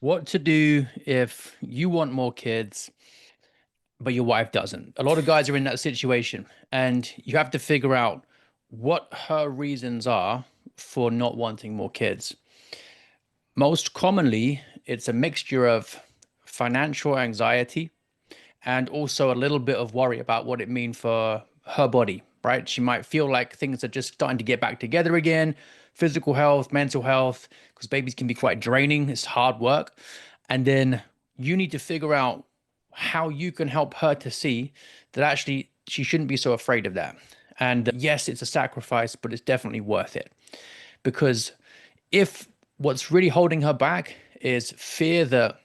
What to do if you want more kids, but your wife doesn't? A lot of guys are in that situation, and you have to figure out what her reasons are for not wanting more kids. Most commonly, it's a mixture of financial anxiety and also a little bit of worry about what it means for her body, right? She might feel like things are just starting to get back together again, physical health, mental health, because babies can be quite draining. It's hard work. And then you need to figure out how you can help her to see that actually she shouldn't be so afraid of that. And yes, it's a sacrifice, but it's definitely worth it. Because if what's really holding her back is fear that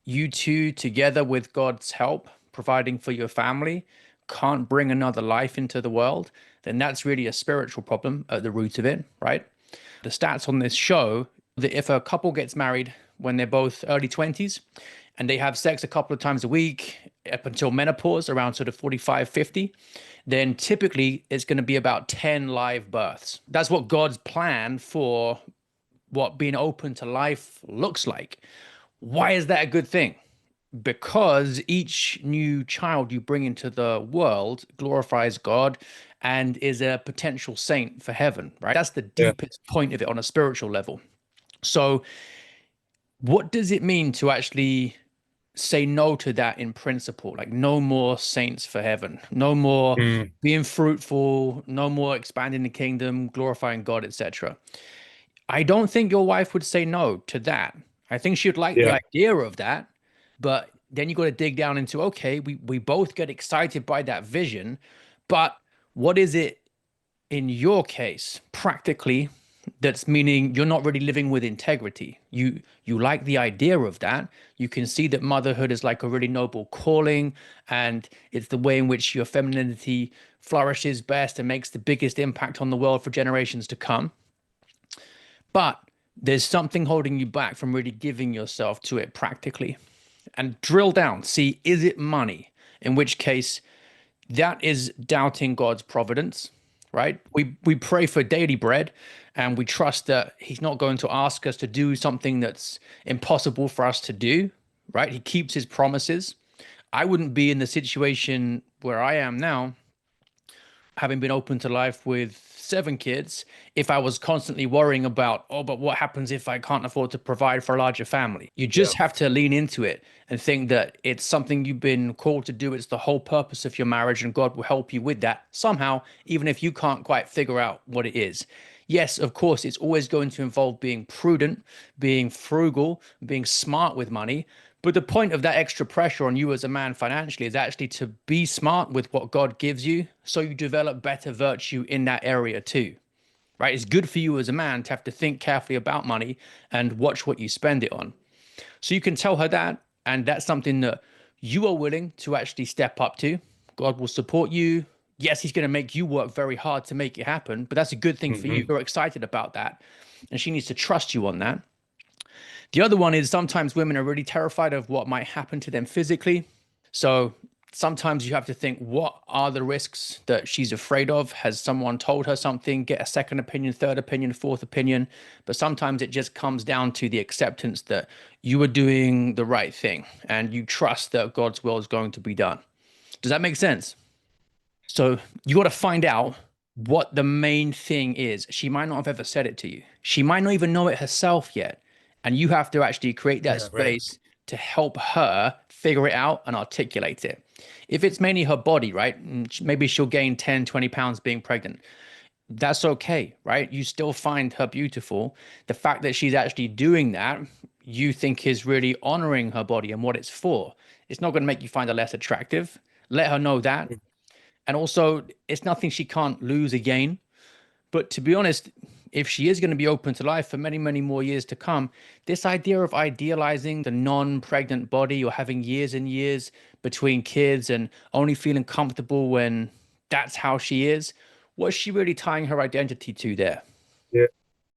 you two, together with God's help, providing for your family, can't bring another life into the world, then that's really a spiritual problem at the root of it, right? The stats on this show that if a couple gets married when they're both early 20s and they have sex a couple of times a week up until menopause, around sort of 45, 50, then typically it's going to be about 10 live births. That's what God's plan for what being open to life looks like. Why is that a good thing? Because each new child you bring into the world glorifies God and is a potential saint for heaven, right? That's the Yeah. deepest point of it on a spiritual level. So, what does it mean to actually say no to that in principle? Like, no more saints for heaven, no more Mm, being fruitful, no more expanding the kingdom, glorifying God, etc. I don't think your wife would say no to that. I think she'd like the yeah. idea of that, but then you got to dig down into, okay, we both get excited by that vision, but what is it in your case practically that's meaning you're not really living with integrity? You like the idea of that. You can see that motherhood is like a really noble calling, and it's the way in which your femininity flourishes best and makes the biggest impact on the world for generations to come. But there's something holding you back from really giving yourself to it practically. And drill down, see, is it money? In which case, that is doubting God's providence, right? We pray for daily bread and we trust that He's not going to ask us to do something that's impossible for us to do, right? He keeps His promises. I wouldn't be in the situation where I am now having been open to life with 7 kids, if I was constantly worrying about, oh, but what happens if I can't afford to provide for a larger family? You Yeah. just have to lean into it and think that it's something you've been called to do. It's the whole purpose of your marriage, and God will help you with that somehow, even if you can't quite figure out what it is. Yes, of course, it's always going to involve being prudent, being frugal, being smart with money. But the point of that extra pressure on you as a man financially is actually to be smart with what God gives you so you develop better virtue in that area too, right? It's good for you as a man to have to think carefully about money and watch what you spend it on. So you can tell her that, and that's something that you are willing to actually step up to. God will support you. Yes, He's going to make you work very hard to make it happen, but that's a good thing for you. Hmm. You're excited about that, and she needs to trust you on that. The other one is sometimes women are really terrified of what might happen to them physically. So sometimes you have to think, what are the risks that she's afraid of? Has someone told her something? Get a second opinion, third opinion, fourth opinion. But sometimes it just comes down to the acceptance that you are doing the right thing and you trust that God's will is going to be done. Does that make sense? So you got to find out what the main thing is. She might not have ever said it to you. She might not even know it herself yet. And you have to actually create that Yeah, right. space to help her figure it out and articulate it. If it's mainly her body, right? Maybe she'll gain 10, 20 pounds being pregnant. That's okay, right? You still find her beautiful. The fact that she's actually doing that, you think is really honoring her body and what it's for. It's not going to make you find her less attractive. Let her know that, and also, it's nothing she can't lose again. But to be honest, if she is going to be open to life for many, many more years to come, this idea of idealizing the non pregnant body or having years and years between kids and only feeling comfortable when that's how she is, what's she really tying her identity to there? Yeah.